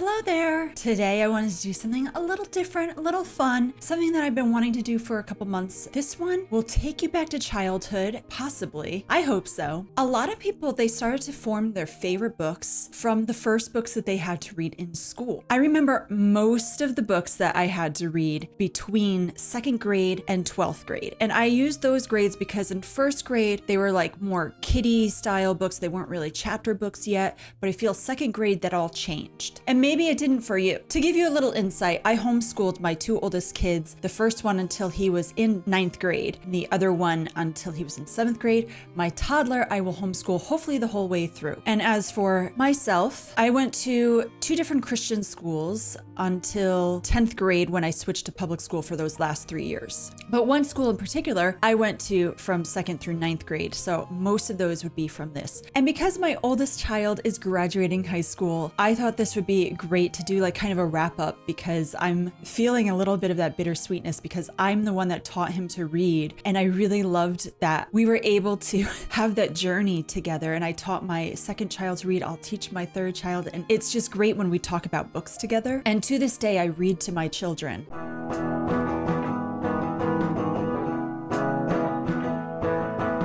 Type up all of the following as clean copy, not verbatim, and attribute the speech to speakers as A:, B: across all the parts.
A: Hello there. Today I wanted to do something a little different, a little fun, something that I've been wanting to do for a couple months. This one will take you back to childhood, possibly. I hope so. A lot of people, they started to form their favorite books from the first books that they had to read in school. I remember most of the books that I had to read between second grade and 12th grade. And I used those grades because in first grade, they were like more kiddie style books. They weren't really chapter books yet, but I feel second grade that all changed. And maybe it didn't for you. To give you a little insight, I homeschooled my two oldest kids, the first one until he was in 9th grade, and the other one until he was in 7th grade. My toddler, I will homeschool hopefully the whole way through. And as for myself, I went to 2 different Christian schools until 10th grade when I switched to public school for those last 3 years. But one school in particular, I went to from 2nd through 9th grade. So most of those would be from this. And because my oldest child is graduating high school, I thought this would be great to do like kind of a wrap up because I'm feeling a little bit of that bittersweetness because I'm the one that taught him to read. And I really loved that we were able to have that journey together. And I taught my second child to read. I'll teach my third child. And it's just great when we talk about books together. And to this day, I read to my children.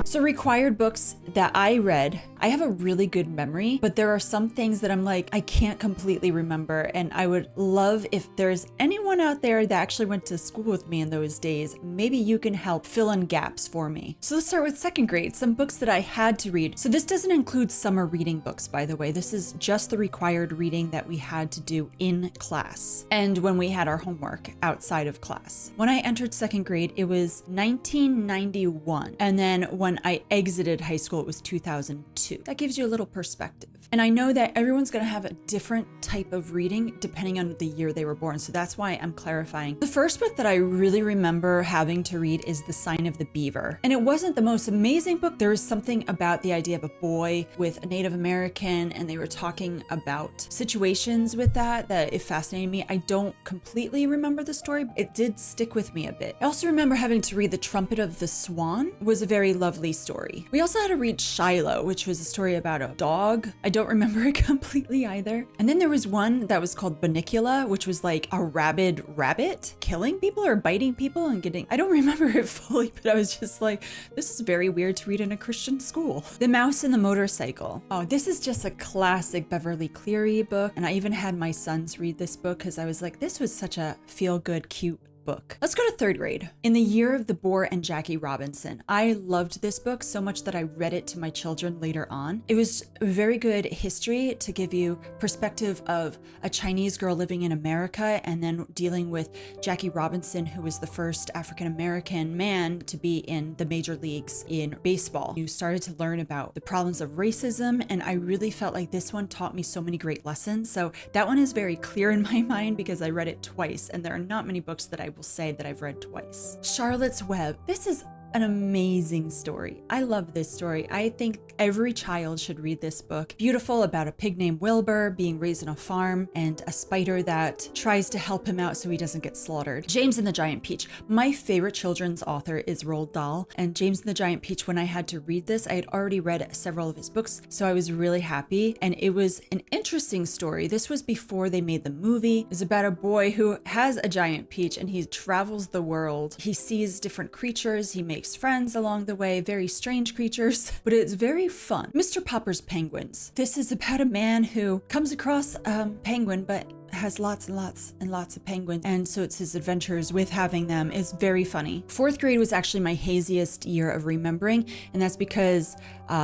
A: So required books that I read, I have a really good memory, but there are some things that I'm like, I can't completely remember. And I would love if there's anyone out there that actually went to school with me in those days, maybe you can help fill in gaps for me. So let's start with second grade, some books that I had to read. So this doesn't include summer reading books, by the way. This is just the required reading that we had to do in class and when we had our homework outside of class. When I entered second grade, it was 1991. And then when I exited high school, it was 2002. That gives you a little perspective. And I know that everyone's going to have a different type of reading depending on the year they were born. So that's why I'm clarifying. The first book that I really remember having to read is The Sign of the Beaver. And it wasn't the most amazing book. There was something about the idea of a boy with a Native American, and they were talking about situations with that it fascinated me. I don't completely remember the story. It did stick with me a bit. I also remember having to read The Trumpet of the Swan. It was a very lovely story. We also had to read Shiloh, which was a story about a dog. I don't remember it completely either. And then there was one that was called Bunnicula, which was like a rabid rabbit killing people or biting people and getting, I don't remember it fully, but I was just like, this is very weird to read in a Christian school. The Mouse and the Motorcycle. Oh, this is just a classic Beverly Cleary book. And I even had my sons read this book because I was like, this was such a feel-good, cute book. Let's go to third grade. In the Year of the Boar and Jackie Robinson. I loved this book so much that I read it to my children later on. It was a very good history to give you perspective of a Chinese girl living in America and then dealing with Jackie Robinson, who was the first African-American man to be in the major leagues in baseball. You started to learn about the problems of racism, and I really felt like this one taught me so many great lessons. So that one is very clear in my mind because I read it twice, and there are not many books that I will say that I've read twice. Charlotte's Web. This is an amazing story. I love this story. I think every child should read this book. Beautiful, about a pig named Wilbur being raised on a farm and a spider that tries to help him out so he doesn't get slaughtered. James and the Giant Peach. My favorite children's author is Roald Dahl, and James and the Giant Peach, when I had to read this, I had already read several of his books, so I was really happy, and it was an interesting story. This was before they made the movie. It's about a boy who has a giant peach and he travels the world. He sees different creatures, he makes friends along the way, very strange creatures, but it's very fun. Mr. Popper's Penguins. This is about a man who comes across a penguin, but has lots and lots and lots of penguins, and so it's his adventures with having them. Is very funny. Fourth grade was actually my haziest year of remembering, and that's because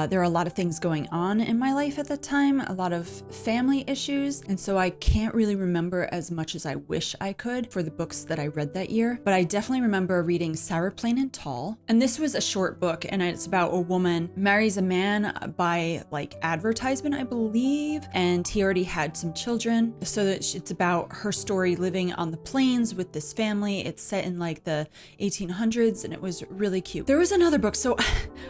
A: there are a lot of things going on in my life at the time, a lot of family issues, and so I can't really remember as much as I wish I could for the books that I read that year. But I definitely remember reading Sour, Plain and Tall, and this was a short book, and it's about a woman marries a man by like advertisement, I believe, and he already had some children, so that it's about her story living on the plains with this family. It's set in like the 1800s, and it was really cute. There was another book. So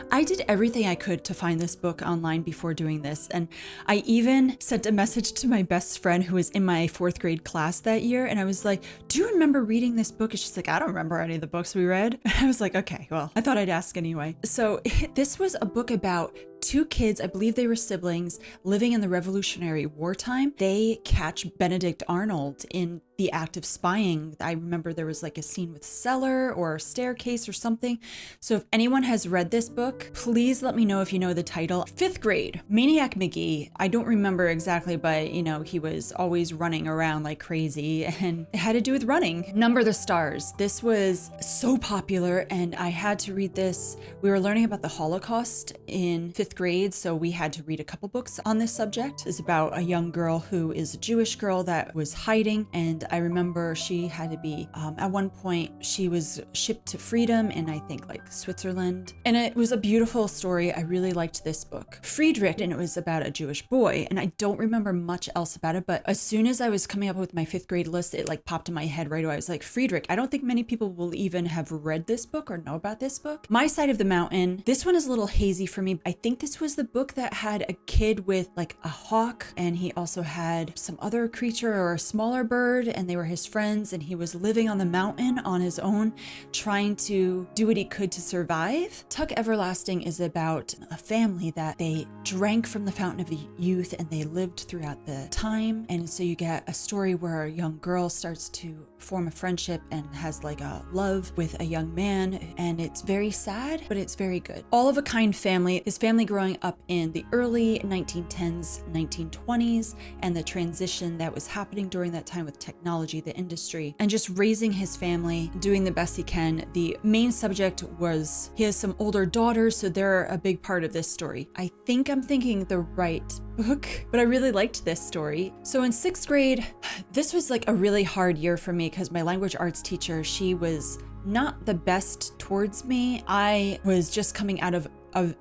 A: I did everything I could to find this book online before doing this. And I even sent a message to my best friend who was in my fourth grade class that year. And I was like, do you remember reading this book? And she's like, I don't remember any of the books we read. And I was like, okay, well, I thought I'd ask anyway. So this was a book about two kids, I believe they were siblings, living in the Revolutionary wartime. They catch Benedict Arnold in the act of spying. I remember there was like a scene with cellar or a staircase or something. So if anyone has read this book, please let me know if you know the title. 5th grade, Maniac McGee. I don't remember exactly, but you know, he was always running around like crazy and it had to do with running. Number the Stars. This was so popular and I had to read this. We were learning about the Holocaust in 5th grade, so we had to read a couple books on this subject. It's about a young girl who is a Jewish girl that was hiding, and I remember she had to be, at one point, she was shipped to freedom in, I think, like Switzerland. And it was a beautiful story. I really liked this book. Friedrich, and it was about a Jewish boy. And I don't remember much else about it, but as soon as I was coming up with my 5th grade list, it like popped in my head right away. I was like, Friedrich, I don't think many people will even have read this book or know about this book. My Side of the Mountain. This one is a little hazy for me. I think this was the book that had a kid with like a hawk, and he also had some other creature or a smaller bird, and they were his friends, and he was living on the mountain on his own, trying to do what he could to survive. Tuck Everlasting is about a family that they drank from the fountain of youth and they lived throughout the time. And so you get a story where a young girl starts to form a friendship and has like a love with a young man, and it's very sad, but it's very good. All of a Kind family, his family growing up in the early 1910s, 1920s, and the transition that was happening during that time with technology, the industry, and just raising his family, doing the best he can. The main subject was he has some older daughters, so they're a big part of this story. I think I'm thinking the right book, but I really liked this story. So in 6th grade, this was like a really hard year for me because my language arts teacher, she was not the best towards me. I was just coming out of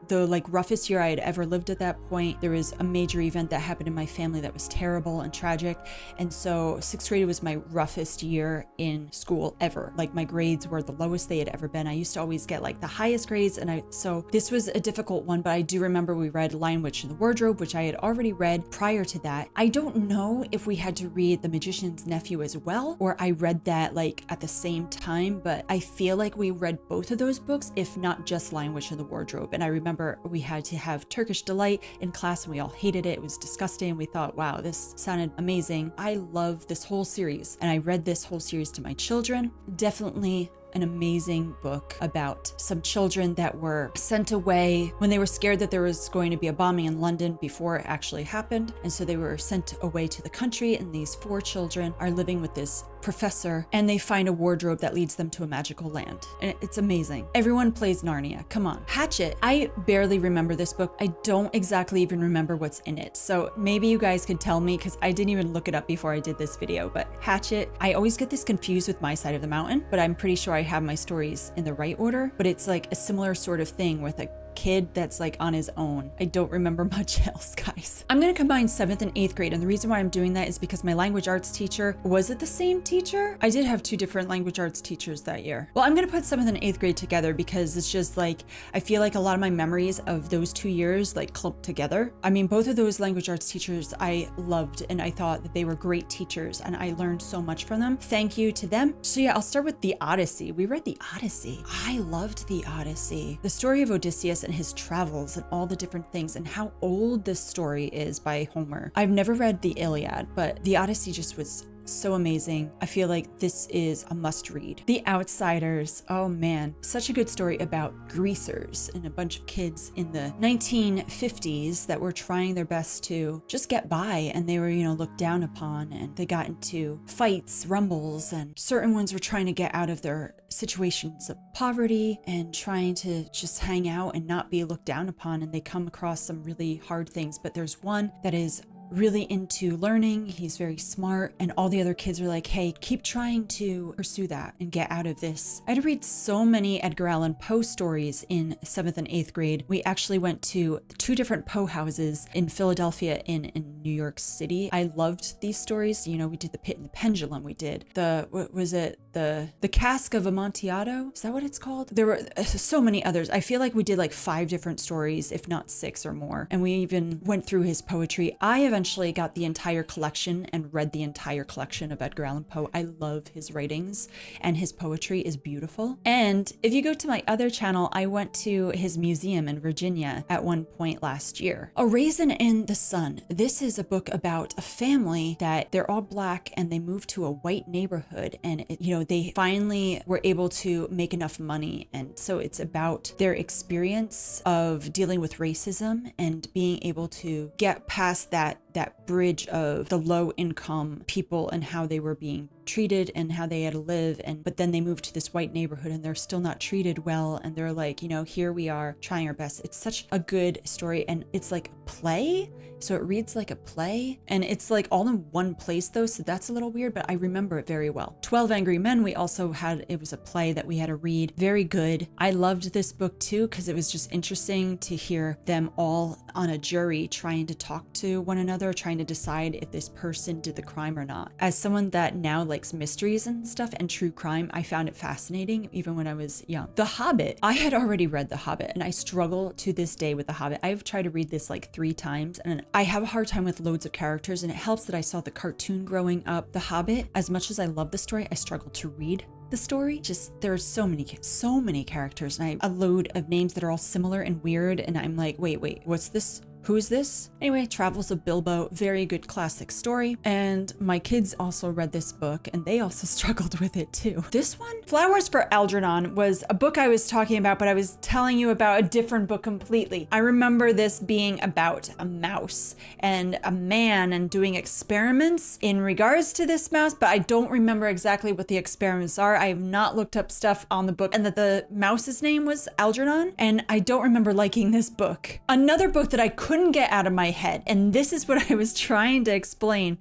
A: the like roughest year I had ever lived at that point. There was a major event that happened in my family that was terrible and tragic. And so 6th grade was my roughest year in school ever. Like my grades were the lowest they had ever been. I used to always get like the highest grades. And so this was a difficult one, but I do remember we read Lion, Witch, and the Wardrobe, which I had already read prior to that. I don't know if we had to read The Magician's Nephew as well, or I read that like at the same time, but I feel like we read both of those books, if not just Lion, Witch, and the Wardrobe. And I remember we had to have Turkish Delight in class and we all hated it. It was disgusting. We thought, wow, this sounded amazing. I love this whole series, and I read this whole series to my children. Definitely an amazing book about some children that were sent away when they were scared that there was going to be a bombing in London before it actually happened. And so they were sent away to the country, and these 4 children are living with this professor, and they find a wardrobe that leads them to a magical land. And it's amazing. Everyone plays Narnia. Come on. Hatchet. I barely remember this book. I don't exactly even remember what's in it. So maybe you guys could tell me, because I didn't even look it up before I did this video. But Hatchet, I always get this confused with My Side of the Mountain, but I'm pretty sure I have my stories in the right order. But it's like a similar sort of thing with a kid that's like on his own. I don't remember much else, guys. I'm gonna combine 7th and 8th grade, and the reason why I'm doing that is because my language arts teacher, was it the same teacher? I did have 2 different language arts teachers that year. Well, I'm gonna put 7th and 8th grade together because it's just like, I feel like a lot of my memories of those 2 years like clumped together. I mean, both of those language arts teachers I loved, and I thought that they were great teachers, and I learned so much from them. Thank you to them. So yeah, I'll start with The Odyssey. We read The Odyssey. I loved The Odyssey. The story of Odysseus and his travels and all the different things, and how old this story is by Homer. I've never read the Iliad, but The Odyssey just was so amazing. I feel like this is a must read. The Outsiders. Oh man, such a good story about greasers and a bunch of kids in the 1950s that were trying their best to just get by, and they were, you know, looked down upon, and they got into fights, rumbles, and certain ones were trying to get out of their situations of poverty and trying to just hang out and not be looked down upon, and they come across some really hard things. But there's one that is really into learning. He's very smart, and all the other kids are like, hey, keep trying to pursue that and get out of this. I had to read so many Edgar Allan Poe stories in 7th and 8th grade. We actually went to 2 different Poe houses in Philadelphia and in New York City. I loved these stories. You know, we did The Pit and the Pendulum. We did what was it? The Cask of Amontillado? Is that what it's called? There were so many others. I feel like we did like 5 different stories, if not 6 or more. And we even went through his poetry. I have eventually got the entire collection and read the entire collection of Edgar Allan Poe. I love his writings and his poetry is beautiful. And if you go to my other channel, I went to his museum in Virginia at one point last year. A Raisin in the Sun. This is a book about a family that they're all Black and they moved to a white neighborhood, and they finally were able to make enough money. And so it's about their experience of dealing with racism and being able to get past that bridge of the low income people and how they were being treated and how they had to live. But then they moved to this white neighborhood and they're still not treated well. And they're like, here we are trying our best. It's such a good story. And it's like a play. So it reads like a play and it's like all in one place though. So that's a little weird, but I remember it very well. 12 Angry Men, we also had, it was a play that we had to read. Very good. I loved this book too, because it was just interesting to hear them all on a jury trying to talk to one another, trying to decide if this person did the crime or not. As someone that now likes mysteries and stuff and true crime, I found it fascinating even when I was young. The Hobbit. I had already read The Hobbit and I struggle to this day with The Hobbit. I've tried to read this like 3 times and I have a hard time with loads of characters, and it helps that I saw the cartoon growing up. The Hobbit, as much as I love the story, I struggle to read the story. Just there's so many characters and a load of names that are all similar and weird, and I'm like, wait, what's this? Who is this? Anyway, Travels of Bilbo, very good classic story. And my kids also read this book and they also struggled with it too. This one, Flowers for Algernon, was a book I was talking about, but I was telling you about a different book completely. I remember this being about a mouse and a man and doing experiments in regards to this mouse, but I don't remember exactly what the experiments are. I have not looked up stuff on the book, and that the mouse's name was Algernon, and I don't remember liking this book. Another book that I couldn't get out of my head, and this is what I was trying to explain,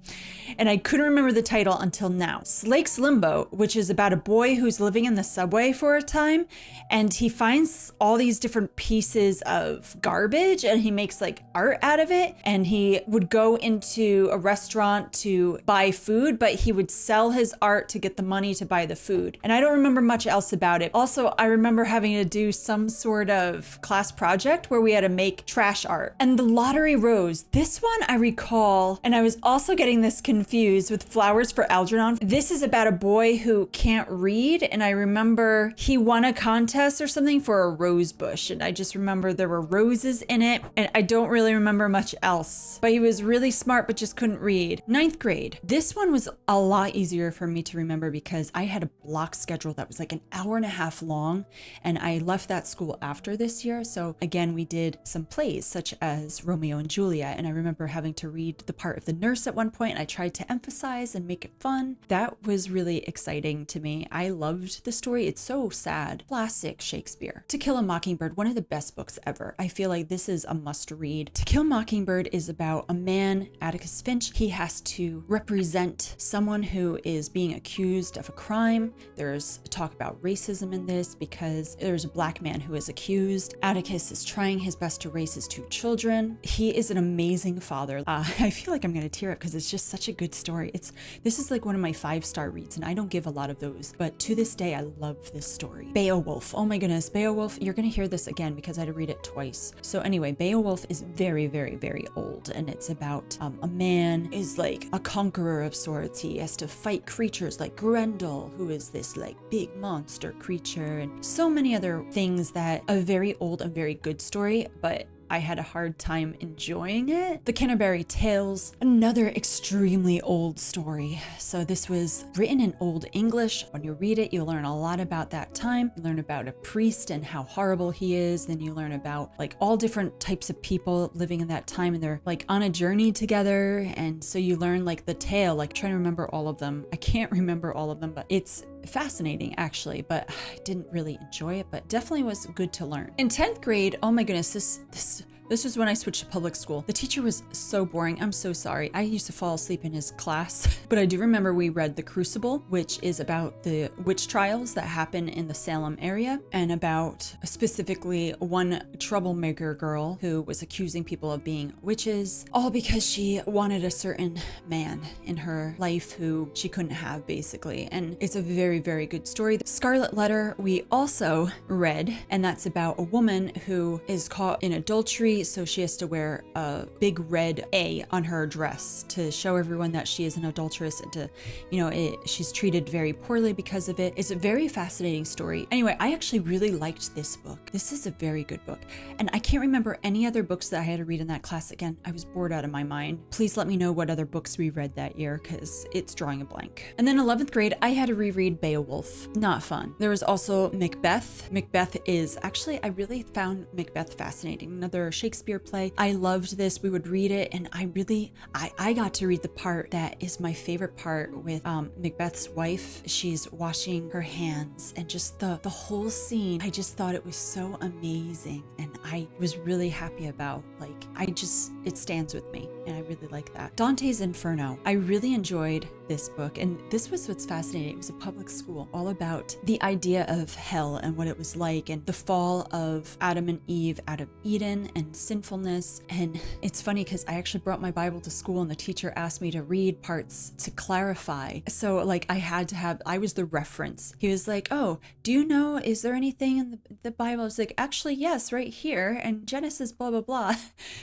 A: and I couldn't remember the title until now. Slake's Limbo, which is about a boy who's living in the subway for a time, and he finds all these different pieces of garbage and he makes like art out of it, and he would go into a restaurant to buy food, but he would sell his art to get the money to buy the food. And I don't remember much else about it. Also, I remember having to do some sort of class project where we had to make trash art. And The Lottery Rose, this one I recall, and I was also getting this confused with Flowers for Algernon. This is about a boy who can't read, and I remember he won a contest or something for a rose bush, and I just remember there were roses in it, and I don't really remember much else. But he was really smart but just couldn't read. 9th grade. This one was a lot easier for me to remember because I had a block schedule that was like an hour and a half long, and I left that school after this year. So again, we did some plays such as Romeo and Juliet, and I remember having to read the part of the nurse at one point, and I tried to emphasize and make it fun. That was really exciting to me. I loved the story. It's so sad. Classic Shakespeare. To Kill a Mockingbird, one of the best books ever. I feel like this is a must read. To Kill a Mockingbird is about a man, Atticus Finch. He has to represent someone who is being accused of a crime. There's talk about racism in this because there's a Black man who is accused. Atticus is trying his best to raise his 2 children. He is an amazing father. I feel like I'm gonna tear up because it's just such a good story. This is like one of my 5-star reads, and I don't give a lot of those, but to this day I love this story. Beowulf. Oh my goodness, Beowulf. You're gonna hear this again because I had to read it twice. So anyway, Beowulf is very, very, very old, and it's about a man is like a conqueror of sorts. He has to fight creatures like Grendel, who is this like big monster creature, and so many other things. That a very old and very good story, but I had a hard time enjoying it. The Canterbury Tales, another extremely old story. So this was written in Old English. When you read it, you learn a lot about that time. You learn about a priest and how horrible he is. Then you learn about like all different types of people living in that time, and they're like on a journey together. And so you learn like the tale, like trying to remember all of them. I can't remember all of them, but it's fascinating actually, but I didn't really enjoy it, but definitely was good to learn. In 10th grade, oh my goodness, this was when I switched to public school. The teacher was so boring. I'm so sorry. I used to fall asleep in his class, but I do remember we read The Crucible, which is about the witch trials that happen in the Salem area, and about specifically one troublemaker girl who was accusing people of being witches, all because she wanted a certain man in her life who she couldn't have, basically. And it's a very, very good story. The Scarlet Letter we also read, and that's about a woman who is caught in adultery story, so she has to wear a big red A on her dress to show everyone that she is an adulteress and to, she's treated very poorly because of it. It's a very fascinating story. Anyway, I actually really liked this book. This is a very good book. And I can't remember any other books that I had to read in that class. Again, I was bored out of my mind. Please let me know what other books we read that year, because it's drawing a blank. And then 11th grade, I had to reread Beowulf. Not fun. There was also Macbeth. Macbeth is actually, I really found Macbeth fascinating. Another Shakespeare play. I loved this. We would read it, and I got to read the part that is my favorite part with Macbeth's wife. She's washing her hands, and just the whole scene. I just thought it was so amazing, and I was really happy about, it stands with me, and I really like that. Dante's Inferno. I really enjoyed this book, and this was what's fascinating. It was a public school, all about the idea of hell and what it was like, and the fall of Adam and Eve out of Eden and sinfulness. And it's funny because I actually brought my Bible to school, and the teacher asked me to read parts to clarify. So I was the reference. He was like, oh, do you know, is there anything in the Bible? I was like, actually, yes, right here, and Genesis, blah, blah, blah.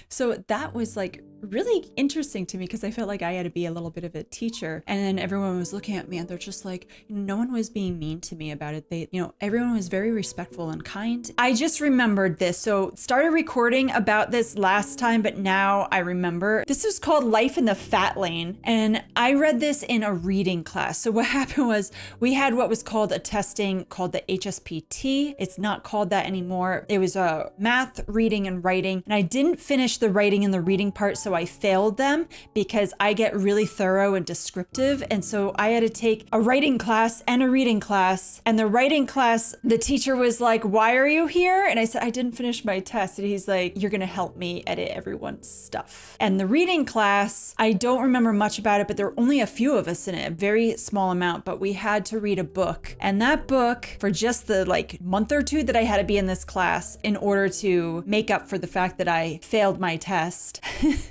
A: So that was really interesting to me, because I felt like I had to be a little bit of a teacher. And then everyone was looking at me, and they're just like, no one was being mean to me about it. Everyone was very respectful and kind. I just remembered this. So started recording about this last time, but now I remember. This is called Life in the Fat Lane. And I read this in a reading class. So what happened was we had what was called a testing called the HSPT. It's not called that anymore. It was a math, reading, and writing. And I didn't finish the writing and the reading part, so I failed them because I get really thorough and descriptive. And so I had to take a writing class and a reading class. And the writing class, the teacher was like, why are you here? And I said, I didn't finish my test. And he's like, you're going to help me edit everyone's stuff. And the reading class, I don't remember much about it, but there were only a few of us in it, a very small amount, but we had to read a book. And that book, for just the month or two that I had to be in this class in order to make up for the fact that I failed my test,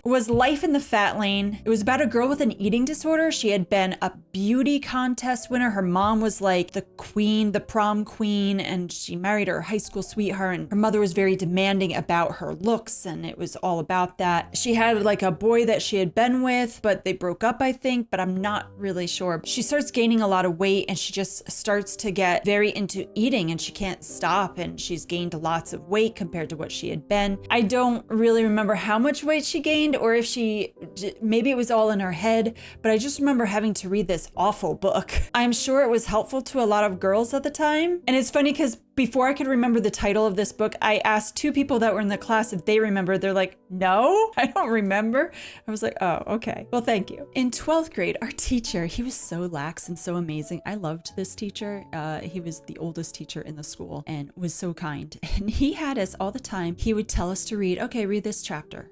A: was Life in the Fat Lane. It was about a girl with an eating disorder. She had been a beauty contest winner. Her mom was like the queen, the prom queen, and she married her high school sweetheart, and her mother was very demanding about her looks, and it was all about that. She had a boy that she had been with, but they broke up, I think, but I'm not really sure. She starts gaining a lot of weight, and she just starts to get very into eating, and she can't stop, and she's gained lots of weight compared to what she had been. I don't really remember how much weight she gained, or if maybe it was all in her head, but I just remember having to read this awful book. I'm sure it was helpful to a lot of girls at the time. And it's funny because before I could remember the title of this book, I asked two people that were in the class if they remember. They're like, no, I don't remember. I was like, oh, okay. Well, thank you. In 12th grade, our teacher, he was so lax and so amazing. I loved this teacher. He was the oldest teacher in the school and was so kind. And he had us all the time. He would tell us to read, okay, read this chapter.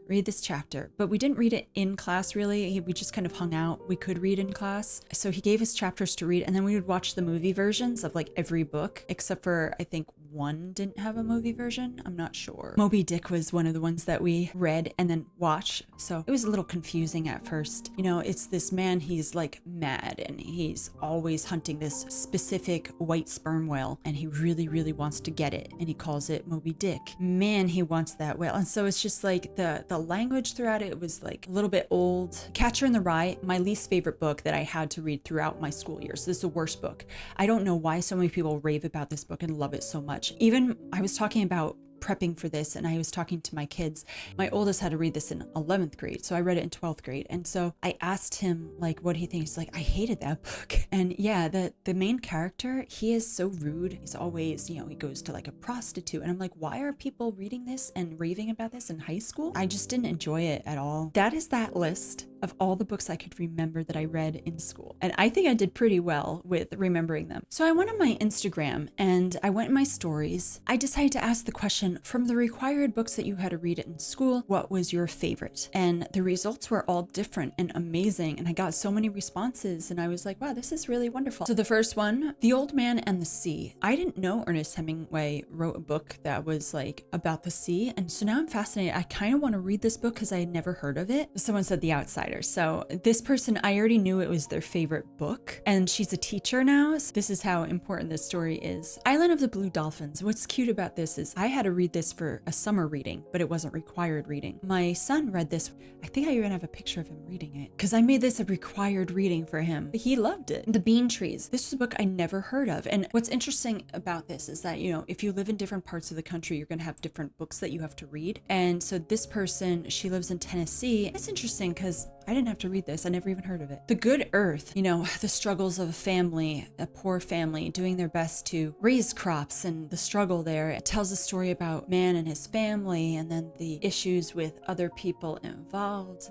A: But we didn't read it in class, really. We just kind of hung out. We could read in class. So he gave us chapters to read, and then we would watch the movie versions of every book, except for, I think one didn't have a movie version. I'm not sure. Moby Dick was one of the ones that we read and then watched. So it was a little confusing at first. It's this man, he's mad, and he's always hunting this specific white sperm whale, and he really, really wants to get it. And he calls it Moby Dick. Man, he wants that whale. And so it's just the language throughout it was a little bit old. Catcher in the Rye, my least favorite book that I had to read throughout my school years. This is the worst book. I don't know why so many people rave about this book and love it so much. Even I was talking about prepping for this, and I was talking to my kids. My oldest had to read this in 11th grade, so I read it in 12th grade. And so I asked him what he thinks. I hated that book. And yeah, the main character, he is so rude. He's always, he goes to a prostitute, and I'm like, why are people reading this and raving about this in high school? I just didn't enjoy it at all. That is that list of all the books I could remember that I read in school. And I think I did pretty well with remembering them. So I went on my Instagram and I went in my stories. I decided to ask the question, from the required books that you had to read in school, what was your favorite? And the results were all different and amazing. And I got so many responses, and I was like, wow, this is really wonderful. So the first one, The Old Man and the Sea. I didn't know Ernest Hemingway wrote a book that was about the sea. And so now I'm fascinated. I kind of want to read this book because I had never heard of it. Someone said The Outsider. ghostwriter. So this person, I already knew it was their favorite book, and she's a teacher now. So this is how important this story is. Island of the Blue Dolphins. What's cute about this is I had to read this for a summer reading, but it wasn't required reading. My son read this. I think I even have a picture of him reading it because I made this a required reading for him. But he loved it. The Bean Trees. This was a book I never heard of. And what's interesting about this is that, you know, if you live in different parts of the country, you're going to have different books that you have to read. And so this person, she lives in Tennessee. It's interesting because I didn't have to read this. I never even heard of it. The Good Earth, you know, the struggles of a family, a poor family, doing their best to raise crops and the struggle there. It tells a story about man and his family and then the issues with other people involved.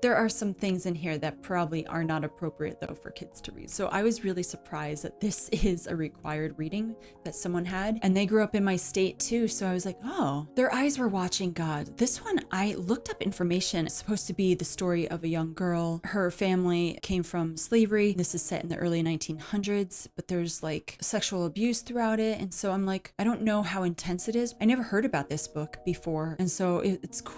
A: There are some things in here that probably are not appropriate though for kids to read. So I was really surprised that this is a required reading that someone had. And they grew up in my state too. So I was like, oh, their eyes were watching God. This one, I looked up information. It's supposed to be the story of a young girl. Her family came from slavery. This is set in the early 1900s, but there's like sexual abuse throughout it. And so I'm like, I don't know how intense it is. I never heard about this book before. And so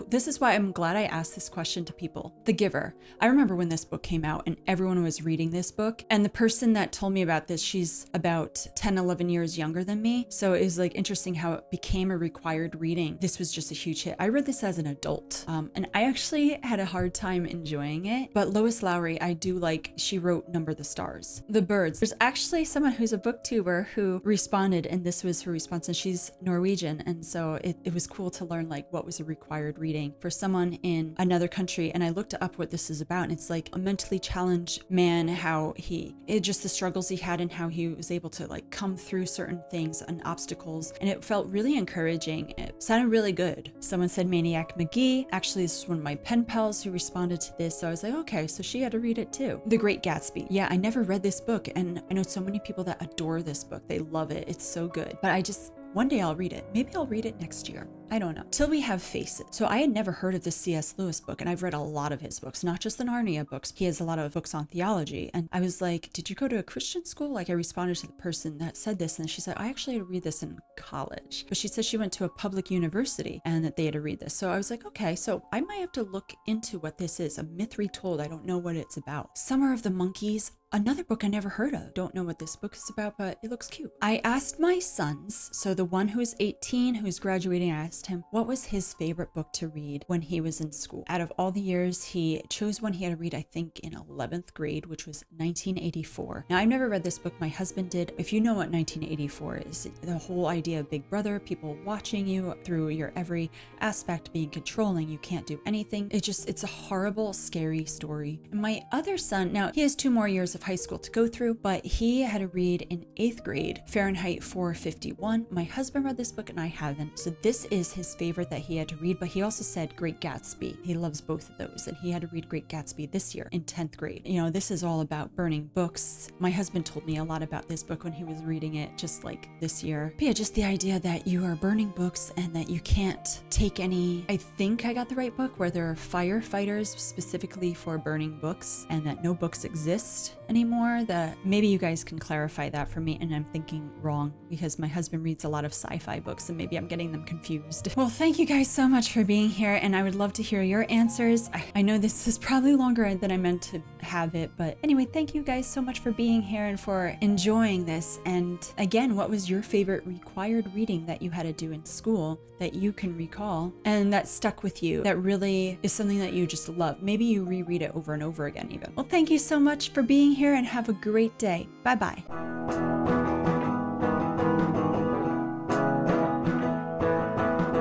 A: this is why I'm glad I asked this question to people. The Giver. I remember when this book came out and everyone was reading this book. And the person that told me about this, she's about 10, 11 years younger than me. So it was like interesting how it became a required reading. This was just a huge hit. I read this as an adult. And I actually had a hard time enjoying it. But Lois Lowry, I do like, she wrote Number the Stars. The Birds. There's actually someone who's a booktuber who responded, and this was her response, and she's Norwegian. And so it was cool to learn like what was a required reading for someone in another country. And I looked up what this is about, and it's like a mentally challenged man, how just the struggles he had and how he was able to like come through certain things and obstacles. And it felt really encouraging. It sounded really good. Someone said Maniac McGee. Actually, this is one of my pen pals who responded to this. So I was like, okay, so she had to read it too. The Great Gatsby. Yeah, I never read this book, and I know so many people that adore this book. They love it. It's so good. But one day I'll read it. Maybe I'll read it next year. I don't know. Till We Have Faces. So I had never heard of the C.S. Lewis book, and I've read a lot of his books, not just the Narnia books. He has a lot of books on theology. And I was like, did you go to a Christian school? Like I responded to the person that said this, and she said, I actually had to read this in college. But she said she went to a public university and that they had to read this. So I was like, okay, so I might have to look into what this is. A myth retold. I don't know what it's about. Summer of the Monkeys. Another book I never heard of. Don't know what this book is about, but it looks cute. I asked my sons, so the one who's 18, who's graduating, I asked him what was his favorite book to read when he was in school. Out of all the years, he chose one he had to read, I think, in 11th grade, which was 1984. Now, I've never read this book. My husband did. If you know what 1984 is, the whole idea of Big Brother, people watching you through your every aspect, being controlling, you can't do anything. It's a horrible, scary story. And my other son, now he has 2 more years of high school to go through, but he had to read in 8th grade Fahrenheit 451. My husband read this book and I haven't. So this is his favorite that he had to read, but he also said Great Gatsby. He loves both of those, and he had to read Great Gatsby this year in 10th grade. You know, this is all about burning books. My husband told me a lot about this book when he was reading it just like this year. But yeah, just the idea that you are burning books and that you can't take any, I think I got the right book, where there are firefighters specifically for burning books and that no books exist anymore. That maybe you guys can clarify that for me, and I'm thinking wrong because my husband reads a lot of sci-fi books and maybe I'm getting them confused. Well, thank you guys so much for being here, and I would love to hear your answers. I know this is probably longer than I meant to have it, but anyway, thank you guys so much for being here and for enjoying this. And again, what was your favorite required reading that you had to do in school that you can recall and that stuck with you, that really is something that you just love? Maybe you reread it over and over again even. Well, thank you so much for being here and have a great day. Bye-bye.